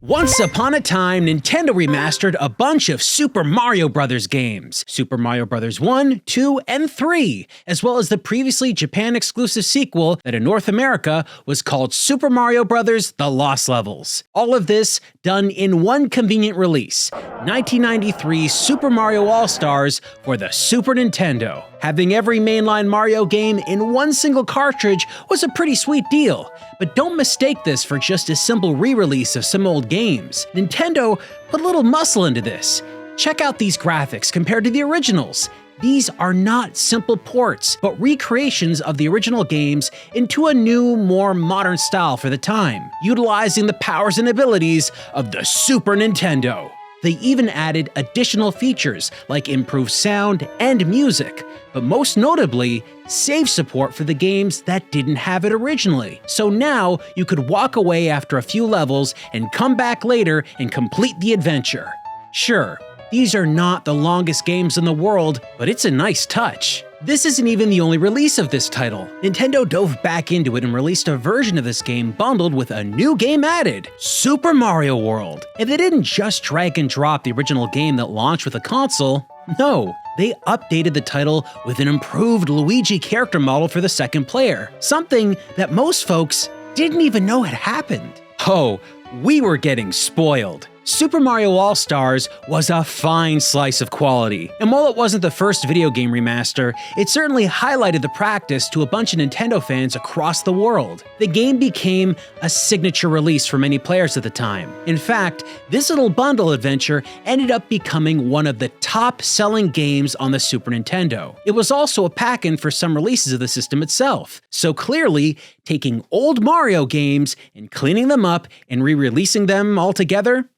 Once upon a time, Nintendo remastered a bunch of Super Mario Bros. Games, Super Mario Bros. 1, 2, and 3, as well as the previously Japan-exclusive sequel that in North America was called Super Mario Bros. The Lost Levels. All of this done in one convenient release, 1993 Super Mario All-Stars for the Super Nintendo. Having every mainline Mario game in one single cartridge was a pretty sweet deal, but don't mistake this for just a simple re-release of some old games. Nintendo put a little muscle into this. Check out these graphics compared to the originals. These are not simple ports, but recreations of the original games into a new, more modern style for the time, utilizing the powers and abilities of the Super Nintendo. They even added additional features like improved sound and music, but most notably, save support for the games that didn't have it originally. So now you could walk away after a few levels and come back later and complete the adventure. Sure, these are not the longest games in the world, but it's a nice touch. This isn't even the only release of this title. Nintendo dove back into it and released a version of this game bundled with a new game added, Super Mario World. And they didn't just drag and drop the original game that launched with the console. No, they updated the title with an improved Luigi character model for the second player, something that most folks didn't even know had happened. Oh, we were getting spoiled. Super Mario All-Stars was a fine slice of quality, and while it wasn't the first video game remaster, it certainly highlighted the practice to a bunch of Nintendo fans across the world. The game became a signature release for many players at the time. In fact, this little bundle adventure ended up becoming one of the top-selling games on the Super Nintendo. It was also a pack-in for some releases of the system itself, so clearly, taking old Mario games and cleaning them up and re-releasing them all together,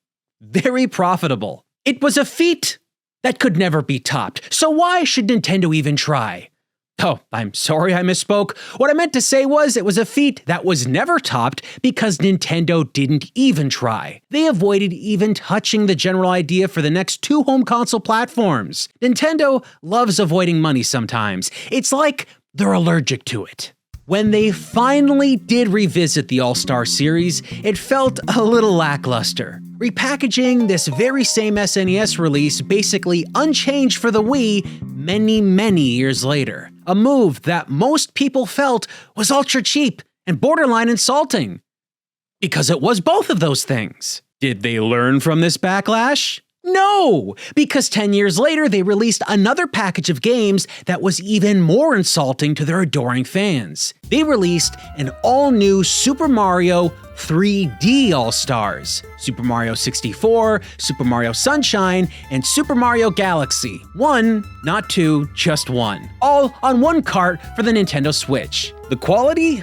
very profitable. It was a feat that could never be topped, so why should Nintendo even try? Oh, I'm sorry I misspoke. What I meant to say was it was a feat that was never topped because Nintendo didn't even try. They avoided even touching the general idea for the next two home console platforms. Nintendo loves avoiding money sometimes. It's like they're allergic to it. When they finally did revisit the All-Star series, it felt a little lackluster, repackaging this very same SNES release basically unchanged for the Wii many years later. A move that most people felt was ultra cheap and borderline insulting. Because it was both of those things. Did they learn from this backlash? No, because 10 years later they released another package of games that was even more insulting to their adoring fans. They released an all-new Super Mario 3D All-Stars, Super Mario 64, Super Mario Sunshine, and Super Mario Galaxy. One, not two, just one. All on one cart for the Nintendo Switch. The quality?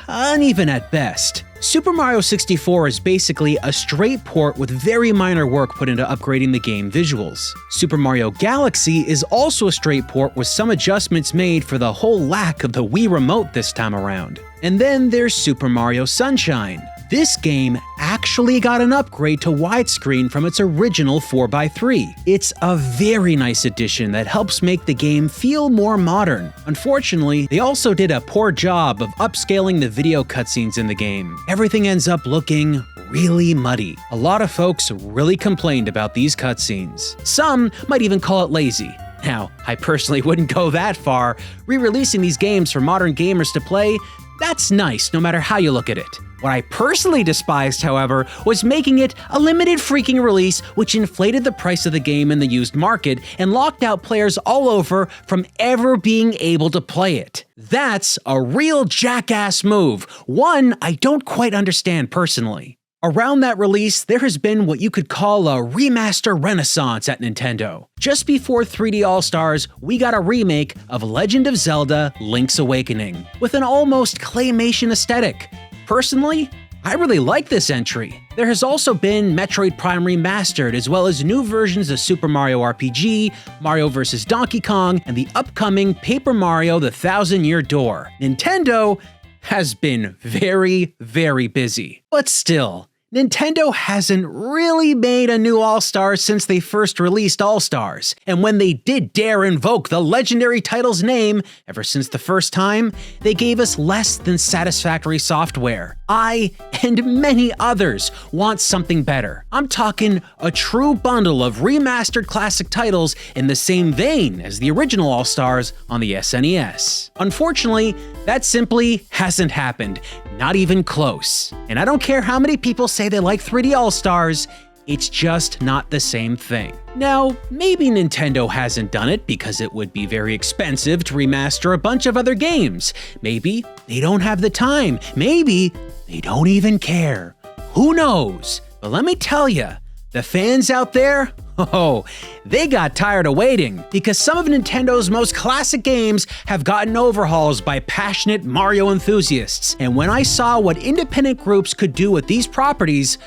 Uneven at best. Super Mario 64 is basically a straight port with very minor work put into upgrading the game visuals. Super Mario Galaxy is also a straight port with some adjustments made for the whole lack of the Wii Remote this time around. And then there's Super Mario Sunshine. This game actually got an upgrade to widescreen from its original 4x3. It's a very nice addition that helps make the game feel more modern. Unfortunately, they also did a poor job of upscaling the video cutscenes in the game. Everything ends up looking really muddy. A lot of folks really complained about these cutscenes. Some might even call it lazy. Now, I personally wouldn't go that far. Re-releasing these games for modern gamers to play, that's nice no matter how you look at it. What I personally despised, however, was making it a limited freaking release which inflated the price of the game in the used market and locked out players all over from ever being able to play it. That's a real jackass move, one I don't quite understand personally. Around that release, there has been what you could call a remaster renaissance at Nintendo. Just before 3D All-Stars, we got a remake of Legend of Zelda: Link's Awakening, with an almost claymation aesthetic. Personally, I really like this entry. There has also been Metroid Prime Remastered, as well as new versions of Super Mario RPG, Mario vs. Donkey Kong, and the upcoming Paper Mario: The Thousand-Year Door. Nintendo has been very busy. But still, Nintendo hasn't really made a new All-Stars since they first released All-Stars, and when they did dare invoke the legendary title's name, ever since the first time, they gave us less than satisfactory software. I, and many others, want something better. I'm talking a true bundle of remastered classic titles in the same vein as the original All-Stars on the SNES. Unfortunately, that simply hasn't happened. Not even close. And I don't care how many people say they like 3D All-Stars, it's just not the same thing. Now, maybe Nintendo hasn't done it because it would be very expensive to remaster a bunch of other games. Maybe they don't have the time. Maybe they don't even care. Who knows? But let me tell you, the fans out there, oh, they got tired of waiting because some of Nintendo's most classic games have gotten overhauls by passionate Mario enthusiasts. And when I saw what independent groups could do with these properties,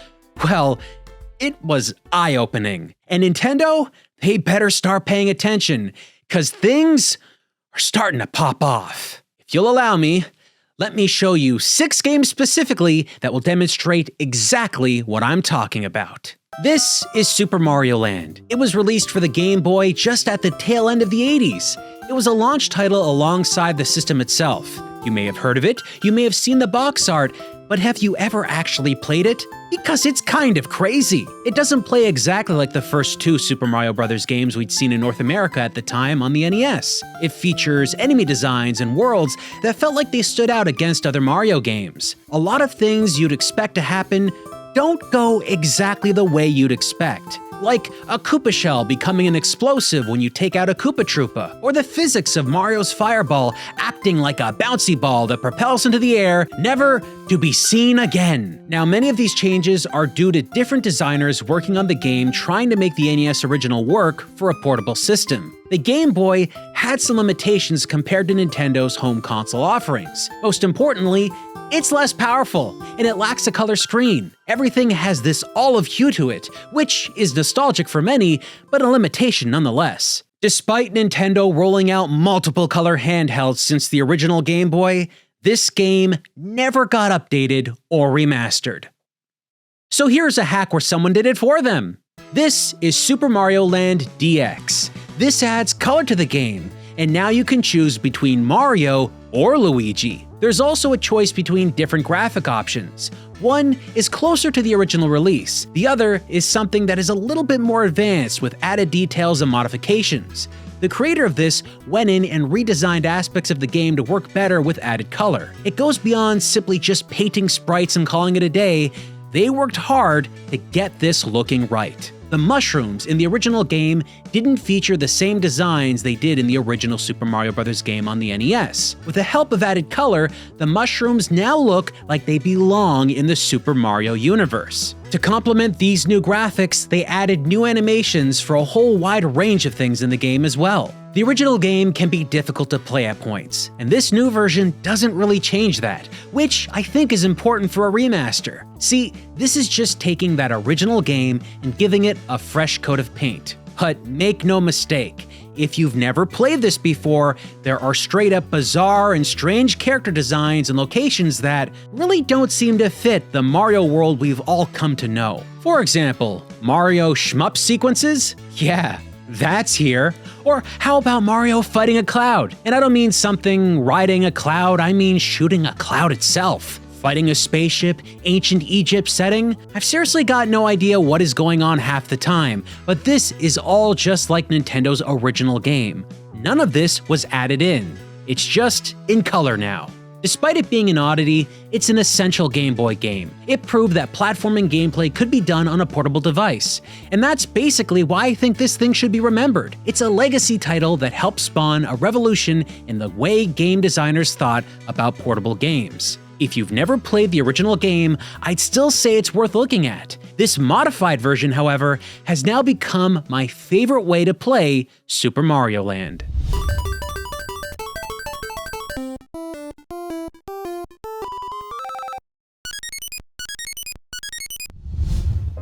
well, it was eye-opening. And Nintendo, they better start paying attention because things are starting to pop off. If you'll allow me, let me show you 6 games specifically that will demonstrate exactly what I'm talking about. This is Super Mario Land. It was released for the Game Boy just at the tail end of the 80s. It was a launch title alongside the system itself. You may have heard of it, you may have seen the box art, but have you ever actually played it? Because it's kind of crazy. It doesn't play exactly like the first 2 Super Mario Bros. Games we'd seen in North America at the time on the NES. It features enemy designs and worlds that felt like they stood out against other Mario games. A lot of things you'd expect to happen don't go exactly the way you'd expect. Like a Koopa shell becoming an explosive when you take out a Koopa Troopa, or the physics of Mario's fireball acting like a bouncy ball that propels into the air, never to be seen again. Now, many of these changes are due to different designers working on the game trying to make the NES original work for a portable system. The Game Boy had some limitations compared to Nintendo's home console offerings. Most importantly, it's less powerful, and it lacks a color screen. Everything has this olive hue to it, which is nostalgic for many, but a limitation nonetheless. Despite Nintendo rolling out multiple color handhelds since the original Game Boy, this game never got updated or remastered. So here's a hack where someone did it for them. This is Super Mario Land DX. This adds color to the game, and now you can choose between Mario or Luigi. There's also a choice between different graphic options. One is closer to the original release. The other is something that is a little bit more advanced with added details and modifications. The creator of this went in and redesigned aspects of the game to work better with added color. It goes beyond simply just painting sprites and calling it a day. They worked hard to get this looking right. The mushrooms in the original game didn't feature the same designs they did in the original Super Mario Bros. Game on the NES. With the help of added color, the mushrooms now look like they belong in the Super Mario universe. To complement these new graphics, they added new animations for a whole wide range of things in the game as well. The original game can be difficult to play at points, and this new version doesn't really change that, which I think is important for a remaster. See, this is just taking that original game and giving it a fresh coat of paint. But make no mistake, if you've never played this before, there are straight up bizarre and strange character designs and locations that really don't seem to fit the Mario world we've all come to know. For example, Mario shmup sequences? Yeah, that's here. Or how about Mario fighting a cloud? And I don't mean something riding a cloud, I mean shooting a cloud itself. Fighting a spaceship, ancient Egypt setting? I've seriously got no idea what is going on half the time, but this is all just like Nintendo's original game. None of this was added in. It's just in color now. Despite it being an oddity, it's an essential Game Boy game. It proved that platforming gameplay could be done on a portable device. And that's basically why I think this thing should be remembered. It's a legacy title that helped spawn a revolution in the way game designers thought about portable games. If you've never played the original game, I'd still say it's worth looking at. This modified version, however, has now become my favorite way to play Super Mario Land.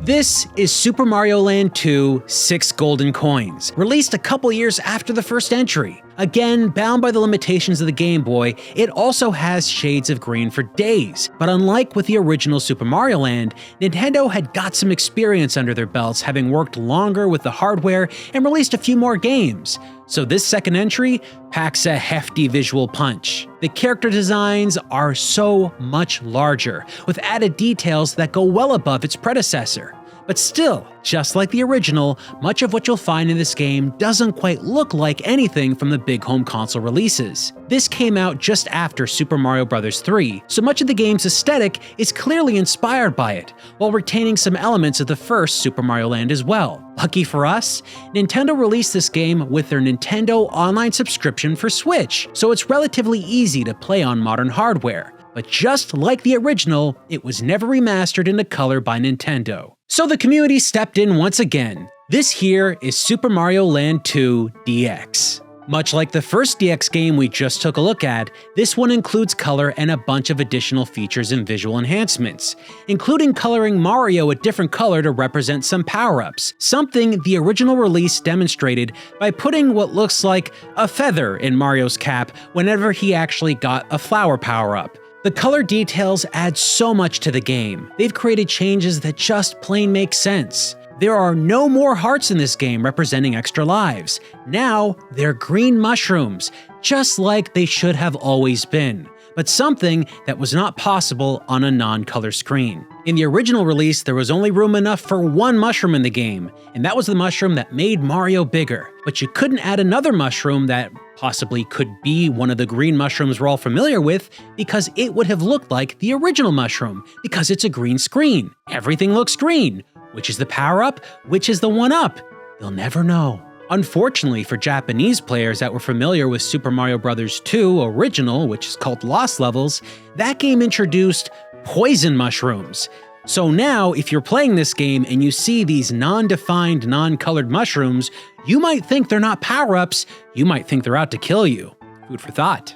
This is Super Mario Land 2: 6 Golden Coins, released a couple years after the first entry. Again, bound by the limitations of the Game Boy, it also has shades of green for days, but unlike with the original Super Mario Land, Nintendo had got some experience under their belts, having worked longer with the hardware and released a few more games. So this second entry packs a hefty visual punch. The character designs are so much larger, with added details that go well above its predecessor. But still, just like the original, much of what you'll find in this game doesn't quite look like anything from the big home console releases. This came out just after Super Mario Bros. 3, so much of the game's aesthetic is clearly inspired by it, while retaining some elements of the first Super Mario Land as well. Lucky for us, Nintendo released this game with their Nintendo Online subscription for Switch, so it's relatively easy to play on modern hardware. But just like the original, it was never remastered into color by Nintendo. So the community stepped in once again. This here is Super Mario Land 2 DX. Much like the first DX game we just took a look at, this one includes color and a bunch of additional features and visual enhancements, including coloring Mario a different color to represent some power-ups, something the original release demonstrated by putting what looks like a feather in Mario's cap whenever he actually got a flower power-up. The color details add so much to the game. They've created changes that just plain make sense. There are no more hearts in this game representing extra lives. Now, they're green mushrooms, just like they should have always been, but something that was not possible on a non-color screen. In the original release, there was only room enough for one mushroom in the game, and that was the mushroom that made Mario bigger. But you couldn't add another mushroom that possibly could be one of the green mushrooms we're all familiar with, because it would have looked like the original mushroom, because it's a green screen. Everything looks green. Which is the power-up? Which is the one-up? You'll never know. Unfortunately for Japanese players that were familiar with Super Mario Bros. 2 Original, which is called Lost Levels, that game introduced poison mushrooms. So now, if you're playing this game and you see these non-defined, non-colored mushrooms, you might think they're not power-ups, you might think they're out to kill you. Food for thought.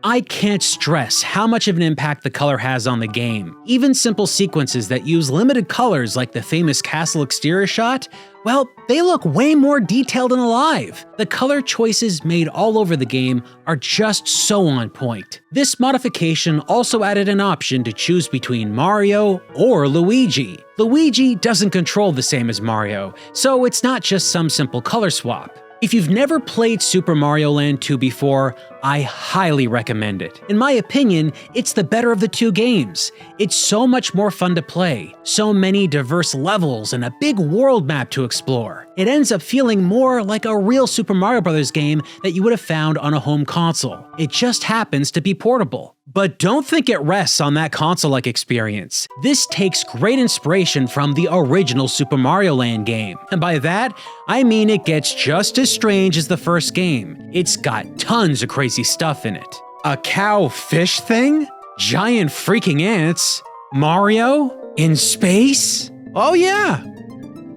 I can't stress how much of an impact the color has on the game. Even simple sequences that use limited colors like the famous castle exterior shot, well, they look way more detailed and alive. The color choices made all over the game are just so on point. This modification also added an option to choose between Mario or Luigi. Luigi doesn't control the same as Mario, so it's not just some simple color swap. If you've never played Super Mario Land 2 before, I highly recommend it. In my opinion, it's the better of the two games. It's so much more fun to play, so many diverse levels and a big world map to explore. It ends up feeling more like a real Super Mario Bros. Game that you would have found on a home console. It just happens to be portable. But don't think it rests on that console-like experience. This takes great inspiration from the original Super Mario Land game. And by that, I mean it gets just as strange as the first game. It's got tons of crazy stuff in it. A cow-fish thing? Giant freaking ants? Mario? In space? Oh yeah!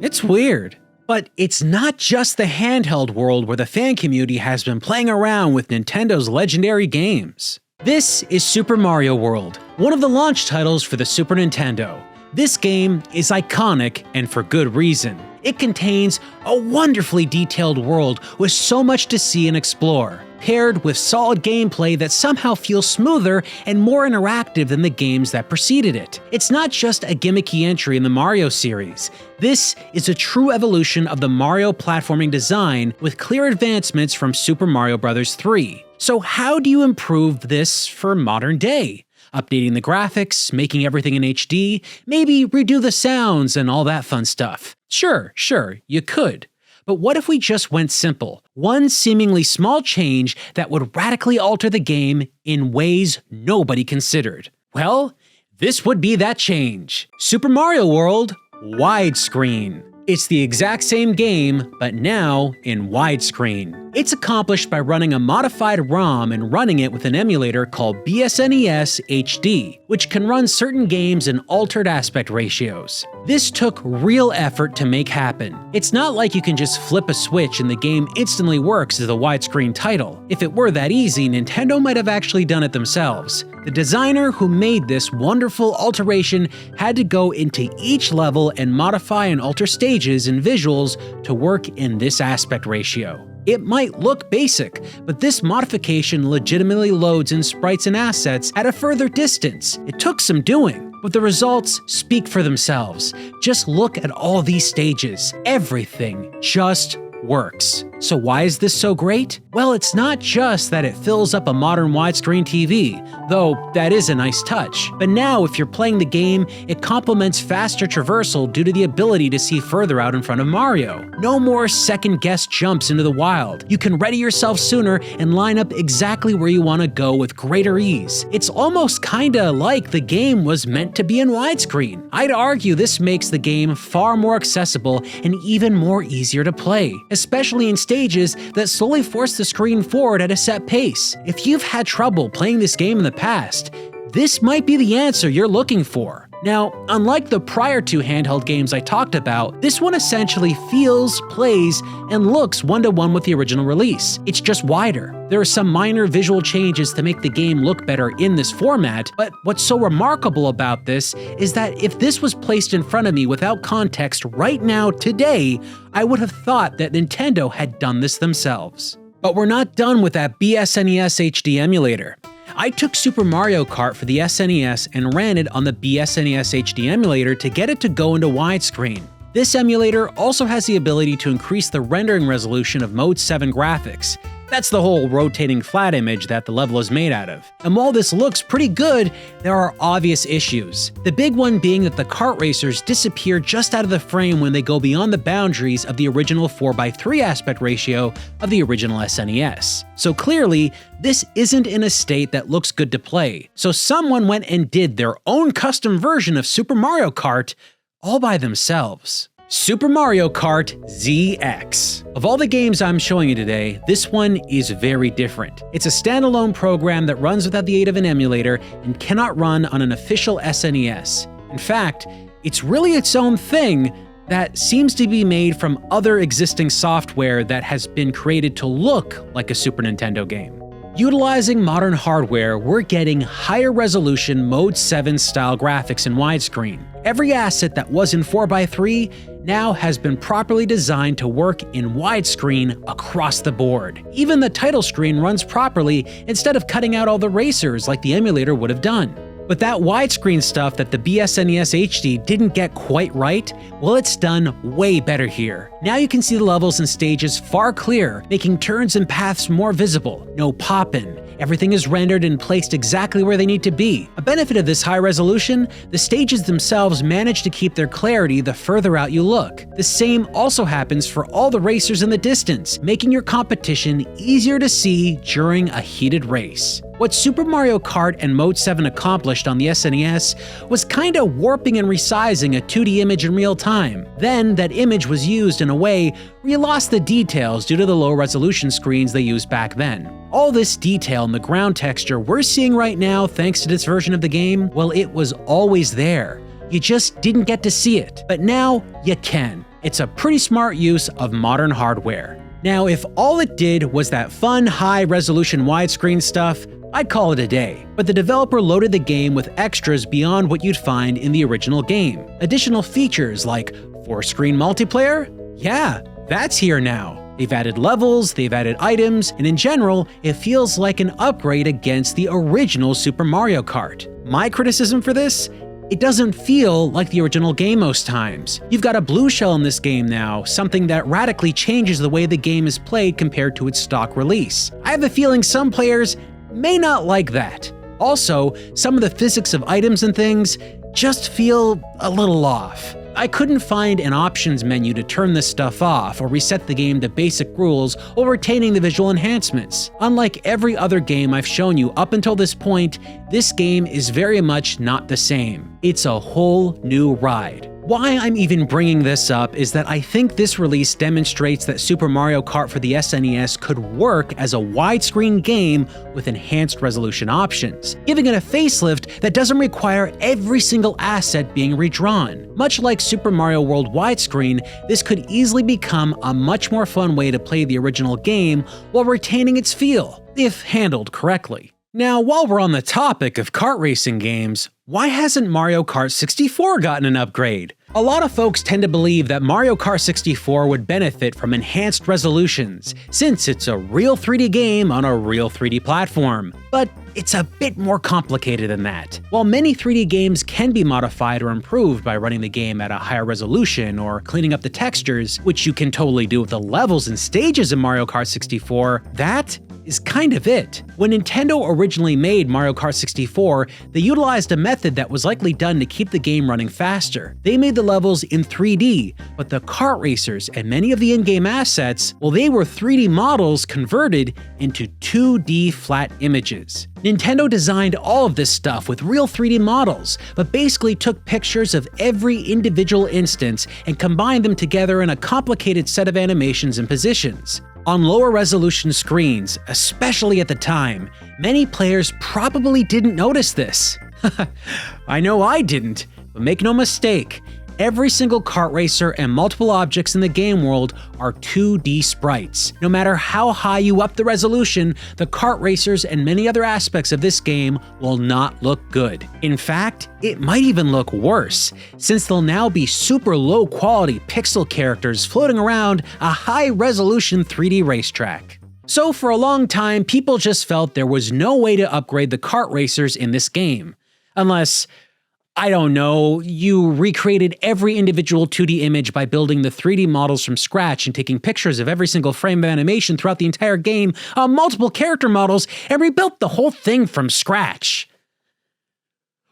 It's weird. But it's not just the handheld world where the fan community has been playing around with Nintendo's legendary games. This is Super Mario World, one of the launch titles for the Super Nintendo. This game is iconic, and for good reason. It contains a wonderfully detailed world with so much to see and explore, paired with solid gameplay that somehow feels smoother and more interactive than the games that preceded it. It's not just a gimmicky entry in the Mario series. This is a true evolution of the Mario platforming design with clear advancements from Super Mario Bros. 3. So how do you improve this for modern day? Updating the graphics, making everything in HD, maybe redo the sounds and all that fun stuff. Sure, you could. But what if we just went simple? One seemingly small change that would radically alter the game in ways nobody considered. Well, this would be that change. Super Mario World widescreen. It's the exact same game, but now in widescreen. It's accomplished by running a modified ROM and running it with an emulator called BSNES HD, which can run certain games in altered aspect ratios. This took real effort to make happen. It's not like you can just flip a switch and the game instantly works as a widescreen title. If it were that easy, Nintendo might have actually done it themselves. The designer who made this wonderful alteration had to go into each level and modify and alter stages and visuals to work in this aspect ratio. It might look basic, but this modification legitimately loads in sprites and assets at a further distance. It took some doing, but the results speak for themselves. Just look at all these stages. Everything just works. So why is this so great? Well, it's not just that it fills up a modern widescreen TV, though that is a nice touch. But now if you're playing the game, it complements faster traversal due to the ability to see further out in front of Mario. No more second-guess jumps into the wild. You can ready yourself sooner and line up exactly where you want to go with greater ease. It's almost kinda like the game was meant to be in widescreen. I'd argue this makes the game far more accessible and even more easier to play, especially in stages that slowly force the screen forward at a set pace. If you've had trouble playing this game in the past, this might be the answer you're looking for. Now, unlike the prior two handheld games I talked about, this one essentially feels, plays, and looks one-to-one with the original release. It's just wider. There are some minor visual changes to make the game look better in this format, but what's so remarkable about this is that if this was placed in front of me without context right now, today, I would have thought that Nintendo had done this themselves. But we're not done with that BSNES HD emulator. I took Super Mario Kart for the SNES and ran it on the BSNES HD emulator to get it to go into widescreen. This emulator also has the ability to increase the rendering resolution of Mode 7 graphics. That's the whole rotating flat image that the level is made out of. And while this looks pretty good, there are obvious issues. The big one being that the kart racers disappear just out of the frame when they go beyond the boundaries of the original 4:3 aspect ratio of the original SNES. So clearly, this isn't in a state that looks good to play. So someone went and did their own custom version of Super Mario Kart all by themselves. Super Mario Kart ZX. Of all the games I'm showing you today, this one is very different. It's a standalone program that runs without the aid of an emulator and cannot run on an official SNES. In fact, it's really its own thing that seems to be made from other existing software that has been created to look like a Super Nintendo game. Utilizing modern hardware, we're getting higher resolution Mode 7 style graphics in widescreen. Every asset that was in 4:3 now has been properly designed to work in widescreen across the board. Even the title screen runs properly instead of cutting out all the racers like the emulator would have done. But that widescreen stuff that the BSNES HD didn't get quite right, well, it's done way better here. Now you can see the levels and stages far clearer, making turns and paths more visible. No poppin'. Everything is rendered and placed exactly where they need to be. A benefit of this high resolution, the stages themselves manage to keep their clarity the further out you look. The same also happens for all the racers in the distance, making your competition easier to see during a heated race. What Super Mario Kart and Mode 7 accomplished on the SNES was kinda warping and resizing a 2D image in real time. Then that image was used in a way where you lost the details due to the low resolution screens they used back then. All this detail in the ground texture we're seeing right now thanks to this version of the game, well, it was always there. You just didn't get to see it, but now you can. It's a pretty smart use of modern hardware. Now, if all it did was that fun, high-resolution widescreen stuff, I'd call it a day. But the developer loaded the game with extras beyond what you'd find in the original game. Additional features like 4-screen multiplayer? Yeah, that's here now. They've added levels, they've added items, and in general, it feels like an upgrade against the original Super Mario Kart. My criticism for this? It doesn't feel like the original game most times. You've got a blue shell in this game now, something that radically changes the way the game is played compared to its stock release. I have a feeling some players may not like that. Also, some of the physics of items and things just feel a little off. I couldn't find an options menu to turn this stuff off or reset the game to basic rules while retaining the visual enhancements. Unlike every other game I've shown you up until this point, this game is very much not the same. It's a whole new ride. Why I'm even bringing this up is that I think this release demonstrates that Super Mario Kart for the SNES could work as a widescreen game with enhanced resolution options, giving it a facelift that doesn't require every single asset being redrawn. Much like Super Mario World widescreen, this could easily become a much more fun way to play the original game while retaining its feel, if handled correctly. Now, while we're on the topic of kart racing games, why hasn't Mario Kart 64 gotten an upgrade? A lot of folks tend to believe that Mario Kart 64 would benefit from enhanced resolutions, since it's a real 3D game on a real 3D platform. But it's a bit more complicated than that. While many 3D games can be modified or improved by running the game at a higher resolution or cleaning up the textures, which you can totally do with the levels and stages in Mario Kart 64, that is kind of it. When Nintendo originally made Mario Kart 64, they utilized a method that was likely done to keep the game running faster. They made the levels in 3D, but the kart racers and many of the in-game assets, well, they were 3D models converted into 2D flat images. Nintendo designed all of this stuff with real 3D models, but basically took pictures of every individual instance and combined them together in a complicated set of animations and positions. On lower resolution screens, especially at the time, many players probably didn't notice this. I know I didn't, but make no mistake, every single kart racer and multiple objects in the game world are 2D sprites. No matter how high you up the resolution, the kart racers and many other aspects of this game will not look good. In fact, it might even look worse, since they'll now be super low quality pixel characters floating around a high resolution 3D racetrack. So for a long time, people just felt there was no way to upgrade the kart racers in this game. Unless, I don't know, you recreated every individual 2D image by building the 3D models from scratch and taking pictures of every single frame of animation throughout the entire game on multiple character models and rebuilt the whole thing from scratch.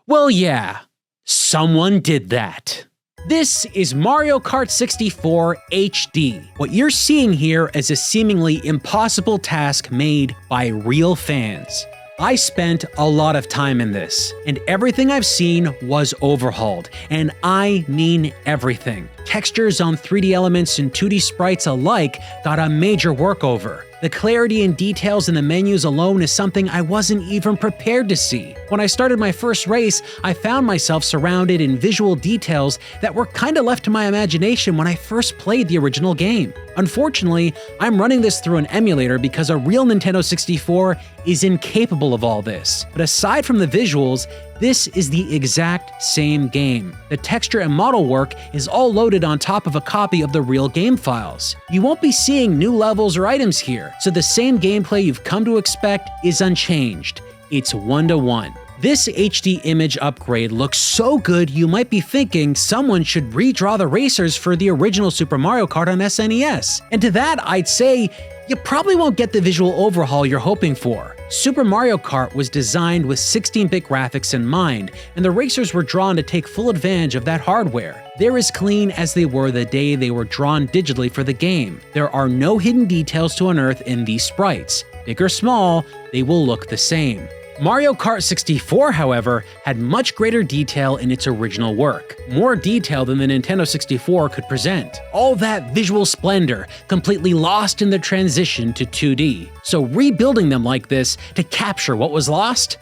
Well, yeah, someone did that. This is Mario Kart 64 HD. What you're seeing here is a seemingly impossible task made by real fans. I spent a lot of time in this, and everything I've seen was overhauled, and I mean everything. Textures on 3D elements and 2D sprites alike got a major workover. The clarity and details in the menus alone is something I wasn't even prepared to see. When I started my first race, I found myself surrounded in visual details that were kinda left to my imagination when I first played the original game. Unfortunately, I'm running this through an emulator because a real Nintendo 64 is incapable of all this. But aside from the visuals, this is the exact same game. The texture and model work is all loaded on top of a copy of the real game files. You won't be seeing new levels or items here, so the same gameplay you've come to expect is unchanged. It's 1-to-1. This HD image upgrade looks so good you might be thinking someone should redraw the racers for the original Super Mario Kart on SNES. And to that, I'd say, you probably won't get the visual overhaul you're hoping for. Super Mario Kart was designed with 16-bit graphics in mind, and the racers were drawn to take full advantage of that hardware. They're as clean as they were the day they were drawn digitally for the game. There are no hidden details to unearth in these sprites. Big or small, they will look the same. Mario Kart 64, however, had much greater detail in its original work. More detail than the Nintendo 64 could present. All that visual splendor completely lost in the transition to 2D. So rebuilding them like this to capture what was lost?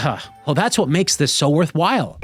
Well, that's what makes this so worthwhile.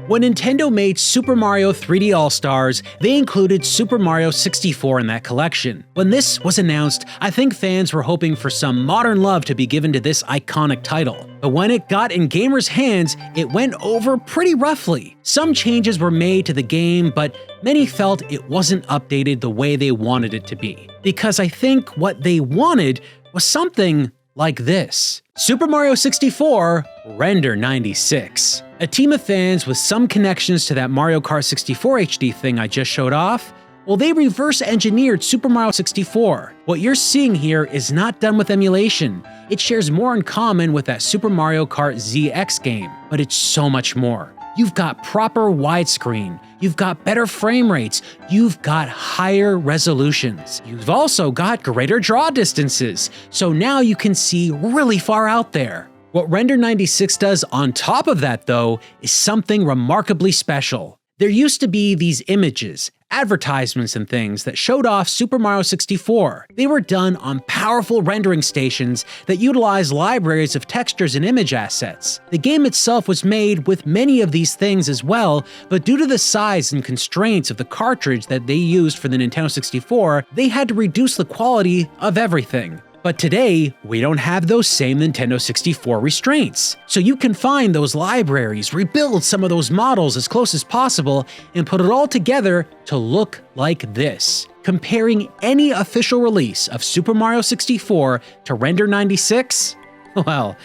When Nintendo made Super Mario 3D All-Stars, they included Super Mario 64 in that collection. When this was announced, I think fans were hoping for some modern love to be given to this iconic title. But when it got in gamers' hands, it went over pretty roughly. Some changes were made to the game, but many felt it wasn't updated the way they wanted it to be. Because I think what they wanted was something like this. Super Mario 64 Render 96. A team of fans with some connections to that Mario Kart 64 HD thing I just showed off, well, they reverse engineered Super Mario 64. What you're seeing here is not done with emulation. It shares more in common with that Super Mario Kart ZX game, but it's so much more. You've got proper widescreen, you've got better frame rates, you've got higher resolutions. You've also got greater draw distances, so now you can see really far out there. What Render 96 does on top of that, though, is something remarkably special. There used to be these images, advertisements and things that showed off Super Mario 64. They were done on powerful rendering stations that utilized libraries of textures and image assets. The game itself was made with many of these things as well, but due to the size and constraints of the cartridge that they used for the Nintendo 64, they had to reduce the quality of everything. But today, we don't have those same Nintendo 64 restraints. So you can find those libraries, rebuild some of those models as close as possible, and put it all together to look like this. Comparing any official release of Super Mario 64 to Render 96? Well,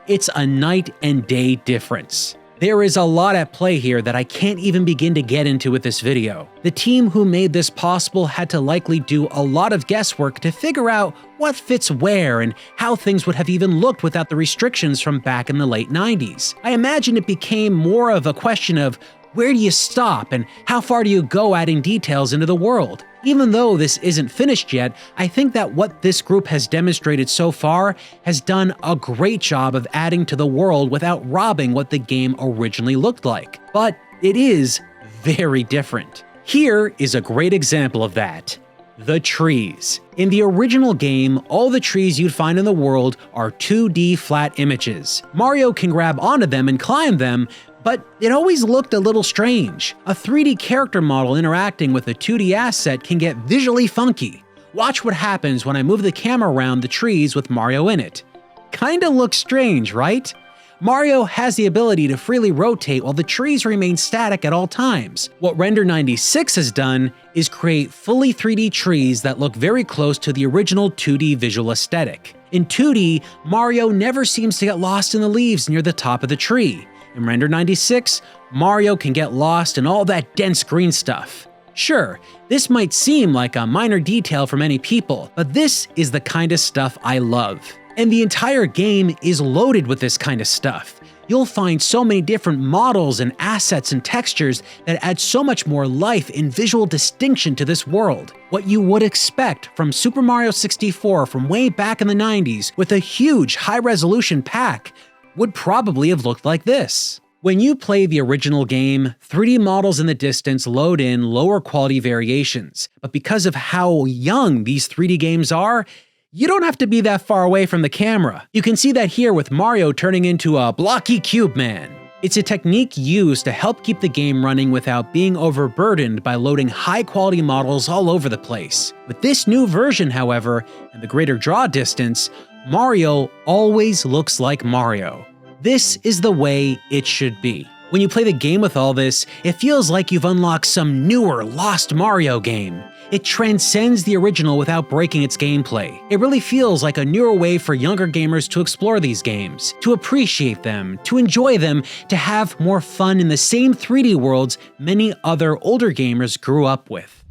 it's a night and day difference. There is a lot at play here that I can't even begin to get into with this video. The team who made this possible had to likely do a lot of guesswork to figure out what fits where and how things would have even looked without the restrictions from back in the late 90s. I imagine it became more of a question of where do you stop and how far do you go adding details into the world? Even though this isn't finished yet, I think that what this group has demonstrated so far has done a great job of adding to the world without robbing what the game originally looked like. But it is very different. Here is a great example of that. The trees. In the original game, all the trees you'd find in the world are 2D flat images. Mario can grab onto them and climb them, but it always looked a little strange. A 3D character model interacting with a 2D asset can get visually funky. Watch what happens when I move the camera around the trees with Mario in it. Kinda looks strange, right? Mario has the ability to freely rotate while the trees remain static at all times. What Render 96 has done is create fully 3D trees that look very close to the original 2D visual aesthetic. In 2D, Mario never seems to get lost in the leaves near the top of the tree. In Render 96, Mario can get lost in all that dense green stuff. Sure, this might seem like a minor detail for many people, but this is the kind of stuff I love. And the entire game is loaded with this kind of stuff. You'll find so many different models and assets and textures that add so much more life and visual distinction to this world. What you would expect from Super Mario 64 from way back in the 90s with a huge high-resolution pack would probably have looked like this. When you play the original game, 3D models in the distance load in lower quality variations, but because of how young these 3D games are, you don't have to be that far away from the camera. You can see that here with Mario turning into a blocky cube man. It's a technique used to help keep the game running without being overburdened by loading high-quality models all over the place. With this new version, however, and the greater draw distance, Mario always looks like Mario. This is the way it should be. When you play the game with all this, it feels like you've unlocked some newer, lost Mario game. It transcends the original without breaking its gameplay. It really feels like a newer way for younger gamers to explore these games, to appreciate them, to enjoy them, to have more fun in the same 3D worlds many other older gamers grew up with.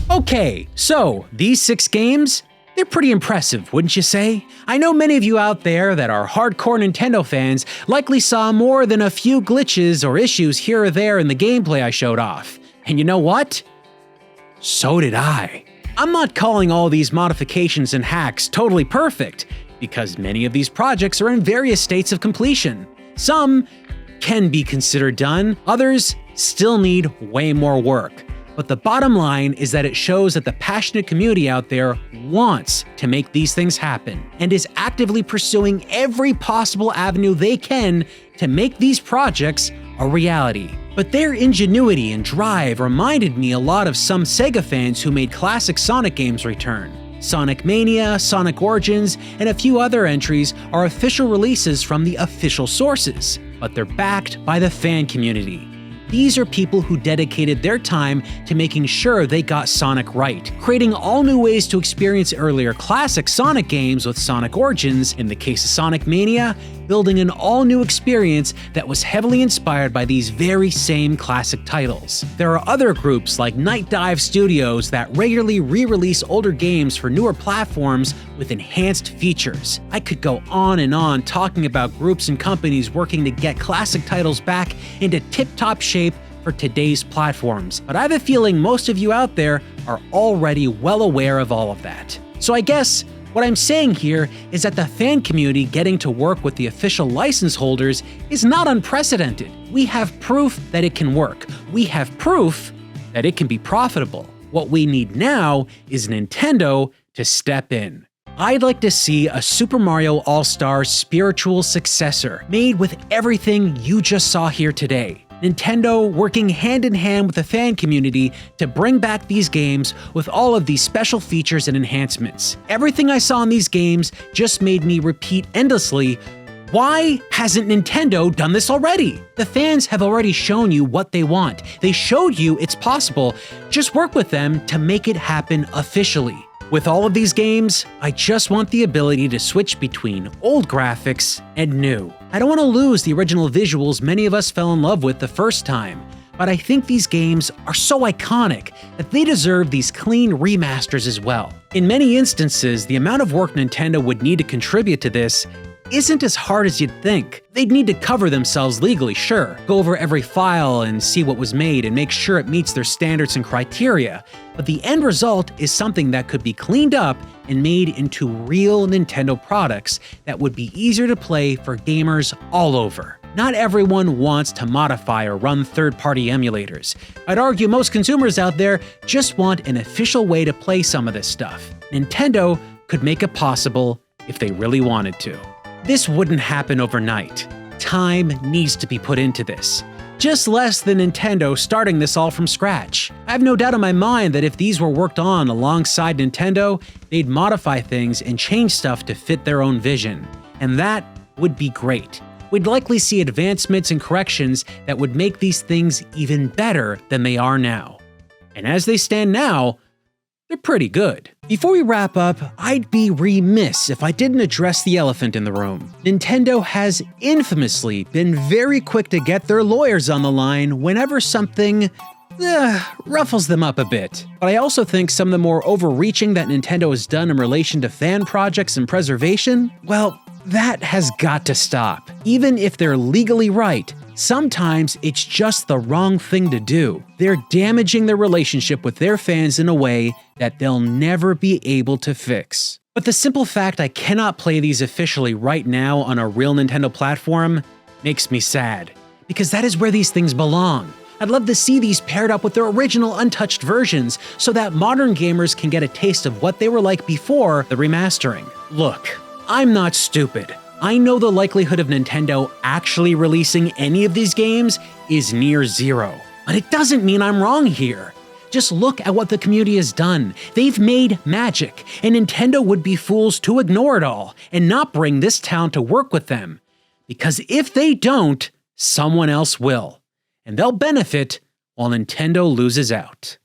Okay, so these 6 games? They're pretty impressive, wouldn't you say? I know many of you out there that are hardcore Nintendo fans likely saw more than a few glitches or issues here or there in the gameplay I showed off. And you know what? So did I. I'm not calling all these modifications and hacks totally perfect, because many of these projects are in various states of completion. Some can be considered done, others still need way more work. But the bottom line is that it shows that the passionate community out there wants to make these things happen and is actively pursuing every possible avenue they can to make these projects a reality. But their ingenuity and drive reminded me a lot of some Sega fans who made classic Sonic games return. Sonic Mania, Sonic Origins, and a few other entries are official releases from the official sources, but they're backed by the fan community. These are people who dedicated their time to making sure they got Sonic right, creating all new ways to experience earlier classic Sonic games with Sonic Origins, in the case of Sonic Mania, building an all-new experience that was heavily inspired by these very same classic titles. There are other groups like Night Dive Studios that regularly re-release older games for newer platforms with enhanced features. I could go on and on talking about groups and companies working to get classic titles back into tip-top shape for today's platforms, but I have a feeling most of you out there are already well aware of all of that. So I guess what I'm saying here is that the fan community getting to work with the official license holders is not unprecedented. We have proof that it can work. We have proof that it can be profitable. What we need now is Nintendo to step in. I'd like to see a Super Mario All-Star spiritual successor made with everything you just saw here today. Nintendo working hand in hand with the fan community to bring back these games with all of these special features and enhancements. Everything I saw in these games just made me repeat endlessly, why hasn't Nintendo done this already? The fans have already shown you what they want. They showed you it's possible. Just work with them to make it happen officially. With all of these games, I just want the ability to switch between old graphics and new. I don't want to lose the original visuals many of us fell in love with the first time, but I think these games are so iconic that they deserve these clean remasters as well. In many instances, the amount of work Nintendo would need to contribute to this isn't as hard as you'd think. They'd need to cover themselves legally, sure, go over every file and see what was made and make sure it meets their standards and criteria, but the end result is something that could be cleaned up and made into real Nintendo products that would be easier to play for gamers all over. Not everyone wants to modify or run third-party emulators. I'd argue most consumers out there just want an official way to play some of this stuff. Nintendo could make it possible if they really wanted to. This wouldn't happen overnight. Time needs to be put into this. Just less than Nintendo starting this all from scratch. I have no doubt in my mind that if these were worked on alongside Nintendo, they'd modify things and change stuff to fit their own vision. And that would be great. We'd likely see advancements and corrections that would make these things even better than they are now. And as they stand now, they're pretty good. Before we wrap up, I'd be remiss if I didn't address the elephant in the room. Nintendo has infamously been very quick to get their lawyers on the line whenever something ruffles them up a bit. But I also think some of the more overreaching that Nintendo has done in relation to fan projects and preservation, well, that has got to stop. Even if they're legally right, sometimes it's just the wrong thing to do. They're damaging their relationship with their fans in a way that they'll never be able to fix. But the simple fact I cannot play these officially right now on a real Nintendo platform makes me sad, because that is where these things belong. I'd love to see these paired up with their original untouched versions so that modern gamers can get a taste of what they were like before the remastering. Look, I'm not stupid. I know the likelihood of Nintendo actually releasing any of these games is near zero. But it doesn't mean I'm wrong here. Just look at what the community has done. They've made magic, and Nintendo would be fools to ignore it all and not bring this town to work with them. Because if they don't, someone else will. And they'll benefit while Nintendo loses out.